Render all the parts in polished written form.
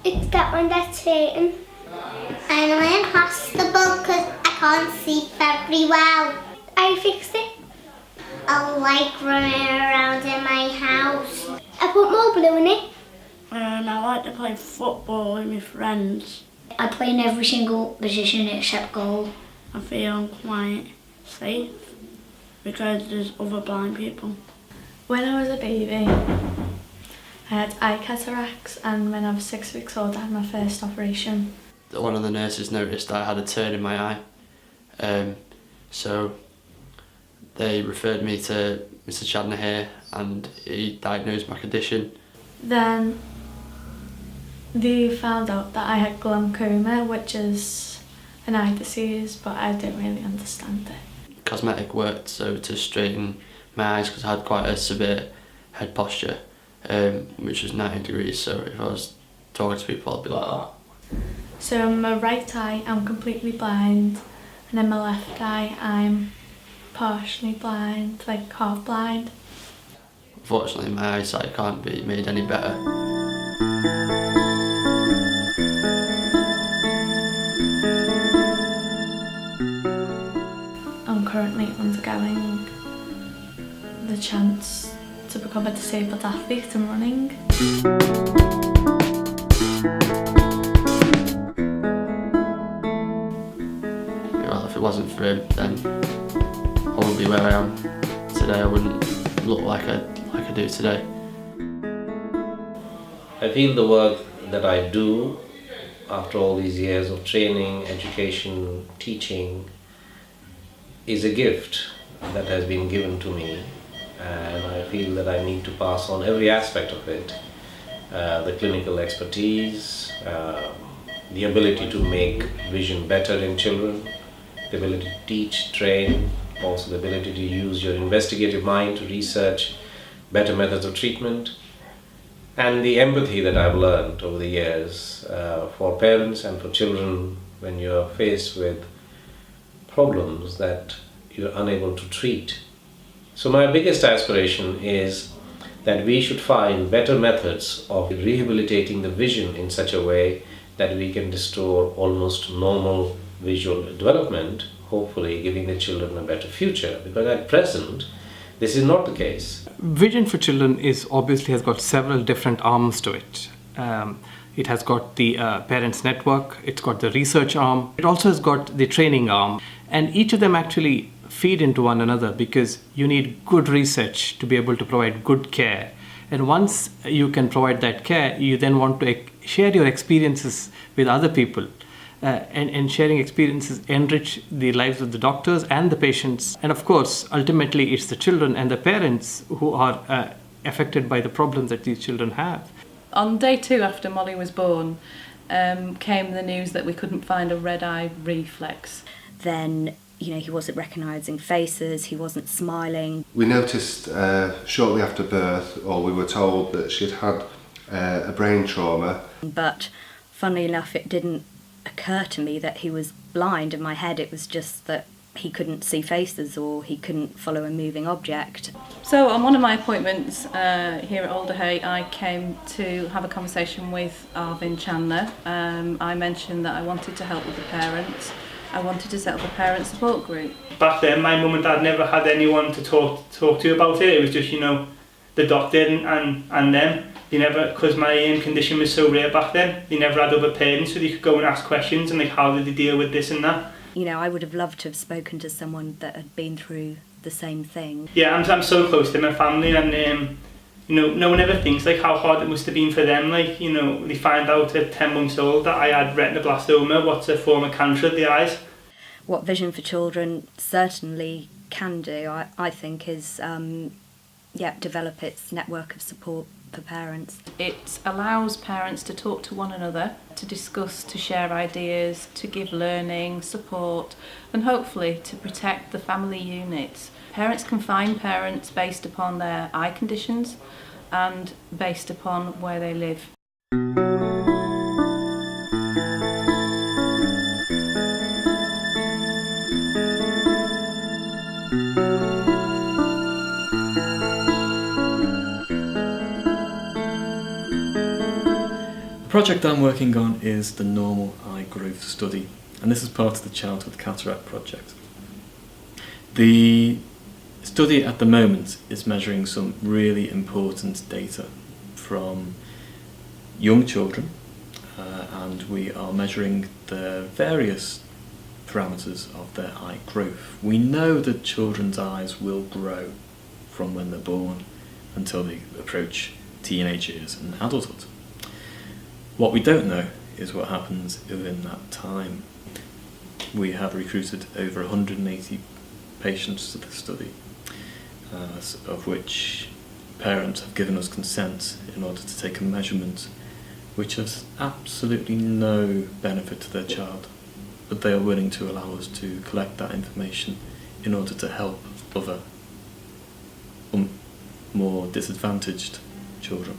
It's that one that's hurting. I'm in hospital because I can't see very well. I fixed it. I like running around in my house. I put more blue in it. And I like to play football with my friends. I play in every single position except goal. I feel quite safe because there's other blind people. When I was a baby, I had eye cataracts, and when I was 6 weeks old I had my first operation. One of the nurses noticed I had a turn in my eye, so they referred me to Mr. Chadner here and he diagnosed my condition. Then they found out that I had glaucoma, which is an eye disease, but I didn't really understand it. Cosmetic worked so to straighten my eyes because I had quite a severe head posture, which was 90 degrees, so if I was talking to people I'd be like that. So in my right eye I'm completely blind, and in my left eye I'm partially blind, like half blind. Unfortunately my eyesight can't be made any better. I'm currently undergoing the chance to become a disabled athlete and running. Well, if it wasn't for him, then I wouldn't be where I am today. I wouldn't look like I do today. I feel the work that I do after all these years of training, education, teaching is a gift that has been given to me, and I feel that I need to pass on every aspect of it. The clinical expertise, the ability to make vision better in children, the ability to teach, train, also the ability to use your investigative mind to research better methods of treatment, and the empathy that I've learned over the years for parents and for children when you're faced with problems that you're unable to treat. So my biggest aspiration is that we should find better methods of rehabilitating the vision in such a way that we can restore almost normal visual development, hopefully giving the children a better future, because at present this is not the case. Vision for Children is obviously has got several different arms to it. It has got the parents network, it's got the research arm, it also has got the training arm, and each of them actually feed into one another because you need good research to be able to provide good care. And once you can provide that care, you then want to share your experiences with other people. And sharing experiences enrich the lives of the doctors and the patients. And of course, ultimately, it's the children and the parents who are affected by the problems that these children have. On day 2 after Molly was born, came the news that we couldn't find a red eye reflex. Then, he wasn't recognising faces, he wasn't smiling. We noticed shortly after birth, or we were told that she'd had a brain trauma. But funnily enough, it didn't occur to me that he was blind. In my head it was just that he couldn't see faces or he couldn't follow a moving object. So on one of my appointments here at Alderhay, I came to have a conversation with Arvin Chandler. I mentioned that I wanted to help with the parents. I wanted to set up a parent support group. Back then my mum and dad never had anyone to talk to about it. It was just the doctor and them. They never, because my condition was so rare back then, they never had other parents so they could go and ask questions and how did they deal with this and that. I would have loved to have spoken to someone that had been through the same thing. Yeah, I'm so close to my family, and no one ever thinks how hard it must have been for them. They find out at 10 months old that I had retinoblastoma, what's a form of cancer of the eyes. What Vision for Children certainly can do, I think, is develop its network of support for parents. It allows parents to talk to one another, to discuss, to share ideas, to give learning, support, and hopefully to protect the family unit. Parents can find parents based upon their eye conditions and based upon where they live. The project I'm working on is the normal eye growth study, and this is part of the Childhood Cataract Project. The study at the moment is measuring some really important data from young children, and we are measuring the various parameters of their eye growth. We know that children's eyes will grow from when they're born until they approach teenage years and adulthood. What we don't know is what happens within that time. We have recruited over 180 patients to this study, of which parents have given us consent in order to take a measurement which has absolutely no benefit to their child, but they are willing to allow us to collect that information in order to help other more disadvantaged children.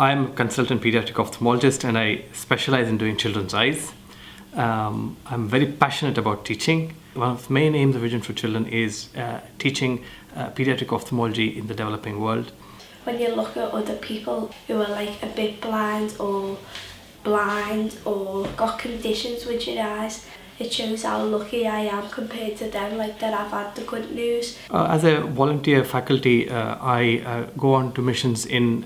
I'm a consultant pediatric ophthalmologist and I specialize in doing children's eyes. I'm very passionate about teaching. One of the main aims of Vision for Children is teaching pediatric ophthalmology in the developing world. When you look at other people who are like a bit blind or got conditions with your eyes, it shows how lucky I am compared to them, like that I've had the good news. As a volunteer faculty, I go on to missions in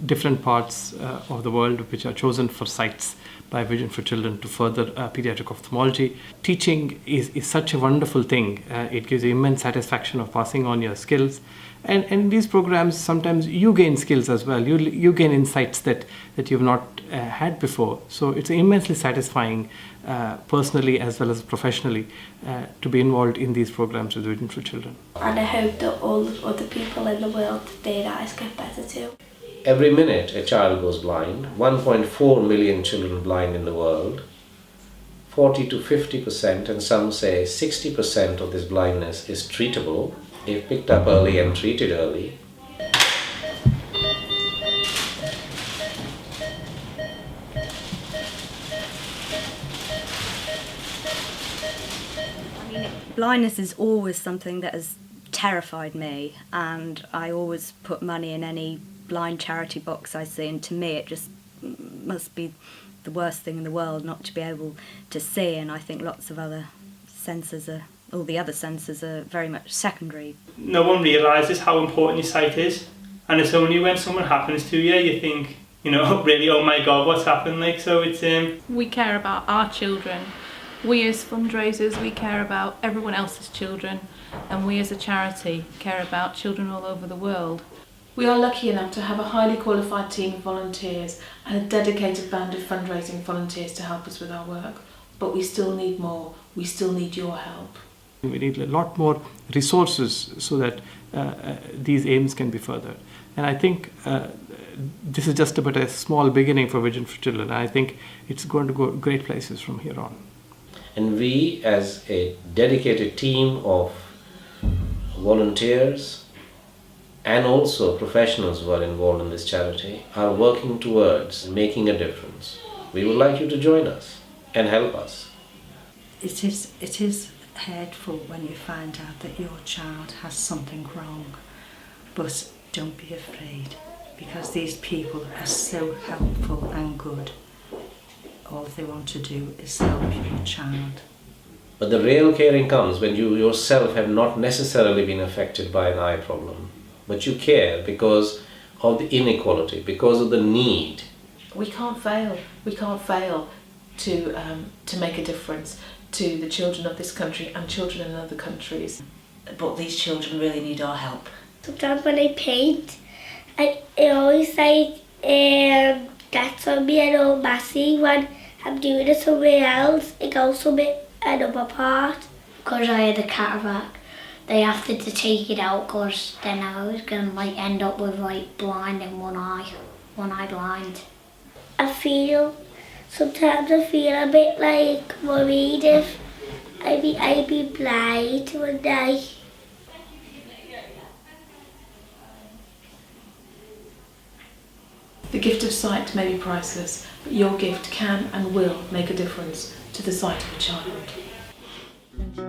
different parts of the world which are chosen for sites by Vision for Children to further pediatric ophthalmology. Teaching is such a wonderful thing. It gives you immense satisfaction of passing on your skills. And in these programs, sometimes you gain skills as well. You gain insights that you've not had before. So it's immensely satisfying, personally as well as professionally, to be involved in these programs with Vision for Children. And I hope that all the other people in the world, their eyes get better too. Every minute a child goes blind. 1.4 million children blind in the world. 40 to 50%, and some say 60% of this blindness is treatable if picked up early and treated early. Blindness is always something that has terrified me, and I always put money in any blind charity box I see, and to me it just must be the worst thing in the world not to be able to see, and I think lots of other senses are, all the other senses are very much secondary. No one realises how important your sight is, and it's only when something happens to you, you think, you know, really, oh my God, what's happened? Like, so it's We care about our children. We as fundraisers, we care about everyone else's children, and we as a charity care about children all over the world. We are lucky enough to have a highly qualified team of volunteers and a dedicated band of fundraising volunteers to help us with our work. But we still need more. We still need your help. We need a lot more resources so that these aims can be furthered. And I think this is just about a small beginning for Vision for Children. I think it's going to go great places from here on. And we, as a dedicated team of volunteers and also professionals who are involved in this charity, are working towards making a difference. We would like you to join us and help us. It is hurtful when you find out that your child has something wrong, but don't be afraid, because these people are so helpful and good. All they want to do is help your child. But the real caring comes when you yourself have not necessarily been affected by an eye problem, but you care because of the inequality, because of the need. We can't fail. We can't fail to make a difference to the children of this country and children in other countries. But these children really need our help. Sometimes when I paint, I always say, that's on me an old massy. When I'm doing it somewhere else, it goes to me another part. Because I had a cataract, they have to take it out, because then I was going to like end up with like blind in one eye blind. Sometimes I feel a bit like worried if I'd be blind one day. The gift of sight may be priceless, but your gift can and will make a difference to the sight of a child.